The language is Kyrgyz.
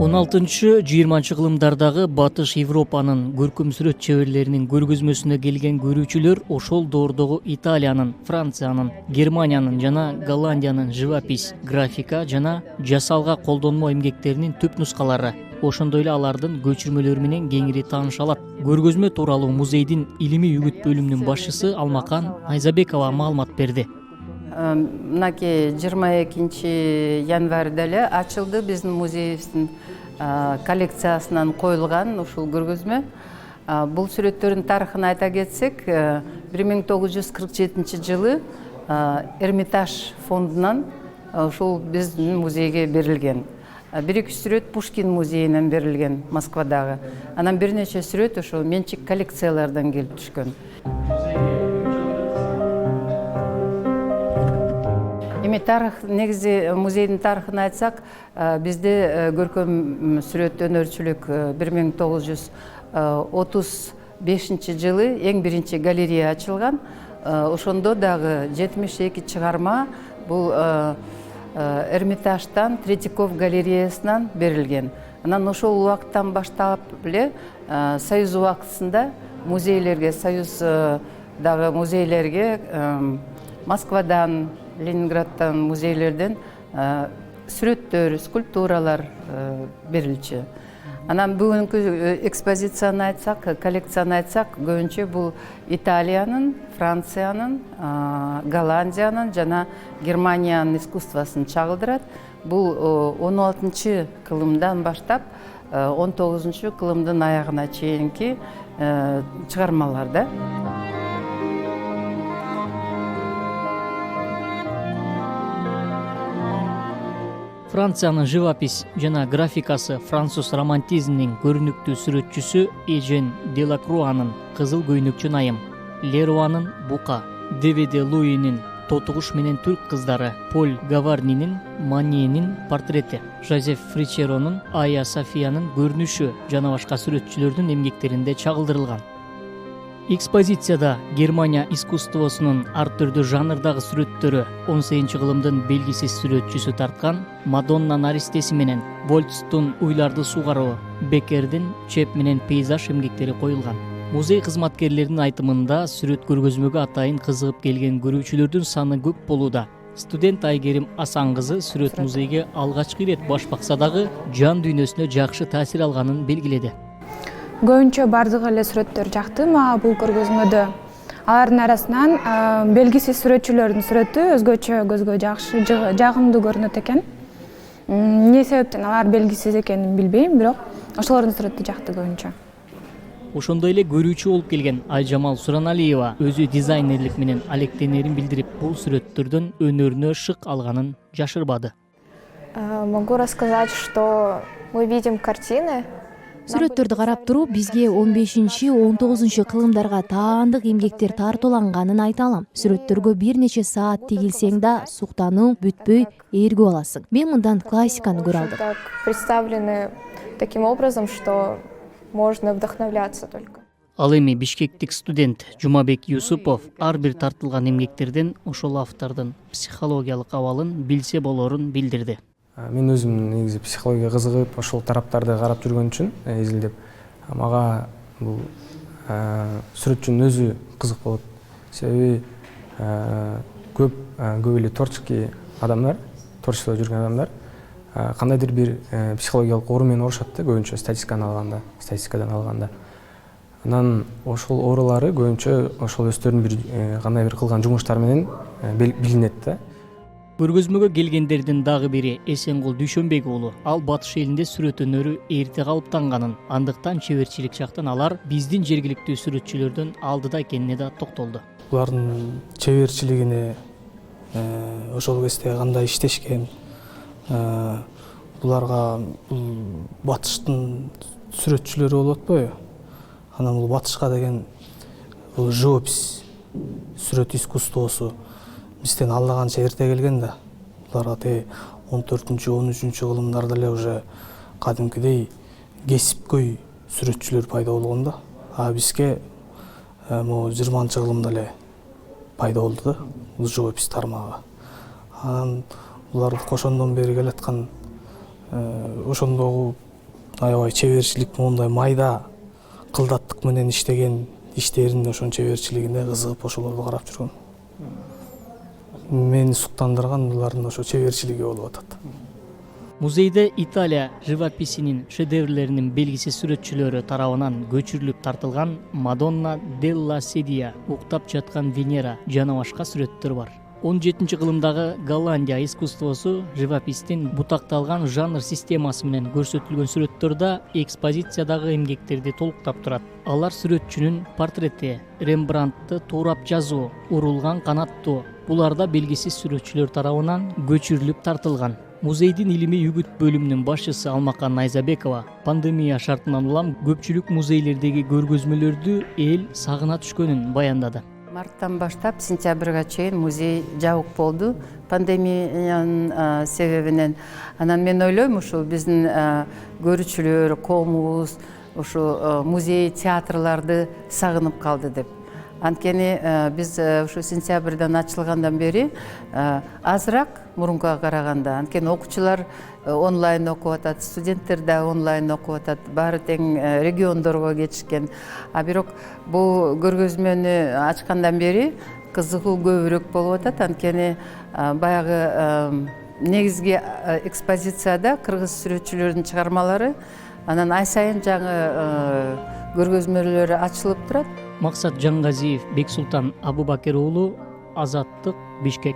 16-20 кылымдардагы Батыш Европанын көркөм сүрөт чеберлеринин көргөзмөсүнө келген көрүүчүлөр ошол доордогу Италиянын, Франциянын, Германиянын жана Голландиянын живопись, графика жана жасалга колдонмо эмгектеринин түп нускалары, ошондой эле алардын көчүрмөлөрү менен кеңири тааныша алат. Көргөзмө тууралуу музейдин илимий үгүт бөлүмүнүн башчысы Алмакан Айзабекова маалымат берди. Мынакей 22 январда эле ачылды биздин музейибиздин коллекциясынан коюлган ушул көргөзмө. Бул сүрөттөрдүн тарыхын айта кетсек, 1947 жылы Эрмитаж фондунан ушул биздин музейге берилген. Бир-эки сүрөт Пушкин музейинен берилген Москвадагы. Анан бир нече сүрөт ошол менчик коллекциялардан келип түшкөн. Эми тарых, негизи музейдин тарыхын айтсак, бизде көркөм сүрөт өнөрчүлүк 1935 жылы эң биринчи галерея ачылган. Ошондо дагы 72 чыгарма бул Эрмитаждан Третьяков галереясынан берилген. Анан ошол убакыттан баштап эле Союз убактысында музейлерге, Союздагы музейлерге Москвадан, Ленинградтан музейлерден сүрөттөр, скульптуралар берилчү. Анан бүгүнкү экспозицияны айтсак, коллекцияны айтсак, көбүнчө бул Италиянын, Франциянын, Голландиянын жана Германиянын искусствосын чагылдырат. Бул 16 кылымдан баштап 19 кылымдын аягына чейинки чыгармалар да. Франциянын живопись жана графикасы француз романтизминин көрүнүктүү сүрөтчүсү Эжен Делакруанын Кызыл көйнөкчү айым, Леруанын Бука, Девиде Луинин Тотугуш менен түрк кыздары, Поль Гаварнинин Маньенин портрети, Жозеф Фричеронун Айя Софиянын көрүнүшү жана башка сүрөтчүлөрдүн эмгектеринде чагылдырылган. Экспозицияда Германия искусствосунун ар түрдүү жанрдагы сүрөттөрү 18 кылымдын белгисиз сүрөтчүсү тарткан Мадонна наристеси менен Вольцтун Уйларды сугаруу, Беккердин Чеп менен пейзаж эмгектери коюлган. Музей кызматкерлеринин айтымында сүрөт көргөзмөгө атайын кызыгып келген көрүүчүлөрдүн саны көп болууда. Студент Айгерим Асан кызы сүрөт музейге алгачкы ирет баш бакса дагы жан дүйнөсүнө жакшы таасир алганын белгиледи. Көбүнчө бардыгы эле сүрөттөр жакты мага бул көргөзмөдө. Алардын арасынан белгисиз сүрөтчүлөрдүн сүрөтү өзгөчө көзгө жакшы, жагымдуу көрүнөт экен. Эмне себептен алар белгисиз экенин билбейм, бирок ошолордун сүрөтү жакты көбүнчө. Ошондой эле көрүүчү болуп келген Айжамал Сураналиева өзү дизайнерлик менен алектенерин билдирип, бул сүрөттөрдөн өнөрүнө шык алганын жашырбады. Могу рассказать, что мы видим картины. Сүрөттөрдү карап туруп, бизге 15-19 кылымдарга таандык эмгектер тартууланганын айта алам. Сүрөттөргө бир нече саат тигилсең да суктануу бүтпөй ээргип аласың. Мен мындан классиканы көрө алдым. Так представлены таким образом, что можно вдохновляться только. Ал эми бишкектик студент Жумабек Юсупов ар бир тартылган эмгектерден ошол автордун психологиялык абалын билсе болорун билдирди. Мен өзүм негизи психологияга кызыгып, ошол тараптарды карап жүргөн үчүн изилдеп, мага бул сүрөтчүнүн өзү кызык болот. Себеби көп эле творческий адамдар, творчестводо жүргөн адамдар кандайдыр бир психологиялык оору менен урушат да, көбүнчө статистикадан алганда. Анан ошол оорулары көбүнчө ошол өздөрүнүн бир кандай бир кылган жумуштары менен билинет да. Көргөзмөгө келгендердин дагы бири Эсенгул Дүйшөнбек уулу. Ал Батыш элинде сүрөт өнөрү эрте калыптанганын, андыктан чеберчилик жактан алар биздин жергиликтүү сүрөтчүлөрдүн алдыда экенине да токтолду. Булардын чеберчилигине, ошол кезде кандай иштешкен, буларга Батыштын сүрөтчүлөрү болуп атпайбы? Анан бул Батышка деген бул живопись, сүрөт искусствосу бизден алдаганча эрте келген да. Буларга 14-13 кылымдарда эле уже кадимкидей кесипкөй сүрөтчүлөр пайда болгон да. А бизге 20 кылымда эле пайда болду да, бул живопись тармагы. Анан буларды кошондон бери келаткан ошондогу аябай чеберчилик моундай майда кылдаттык менен иштеген иштерин ошонун чеберчилигине кызыгып ошолорду карап жүргөм. Мени суктандырган булардын ошо чеберчилиги болуп атат. Музейде Италия живописинин шедеврлеринин белгисиз сүрөтчүлөрү тарабынан көчүрүлүп тартылган Мадонна делла Седия, уктап жаткан Венера жана башка сүрөттөр бар. 17-кылымдагы Голландия искусствосу живопистин бутакталган жанр системасы менен көрсөтүлгөн сүрөттөрдө экспозициядагы эмгектерди толуктап турат. Алар сүрөтчүнүн портрети, Рембрандтты туурап жазуу, урулган канаттуу, буларда белгисиз сүрөтчүлөр тарабынан көчүрүлүп тартылган. Музейдин илимий үгүт бөлүмүнүн башчысы Алмакан Найзабекова пандемия шартынан улам көпчүлүк музейлердеги көргөзмөлөрдү эл сагына түшкөнүн баяндады. Марттан баштап сентябрга чейин музей жабык болду пандемиянын себебинен. Анан мен ойлойм, ушул биздин көрүүчүлөр, коомубуз ушу музей, театрларды сагынып калды деп. Анткени биз ушу сентябрдан ачылгандан бери азыраак мурункуга караганда. Анткени окуучулар онлайн окуп атат, студенттер да онлайн окуп атат, баары тең региондорго кетишкен. А бирок бул көргөзмөнү ачкандан бери кызыгуу көбүрөөк болуп атат. Анткени баягы негизги экспозицияда кыргыз сүрөтчүлөрүнүн чыгармалары, анан ай сайын жаңы көргөзмөлөрү ачылып турат. Максат Жангазиев, Бексултан Абубакер уулу, Азаттык, Бишкек.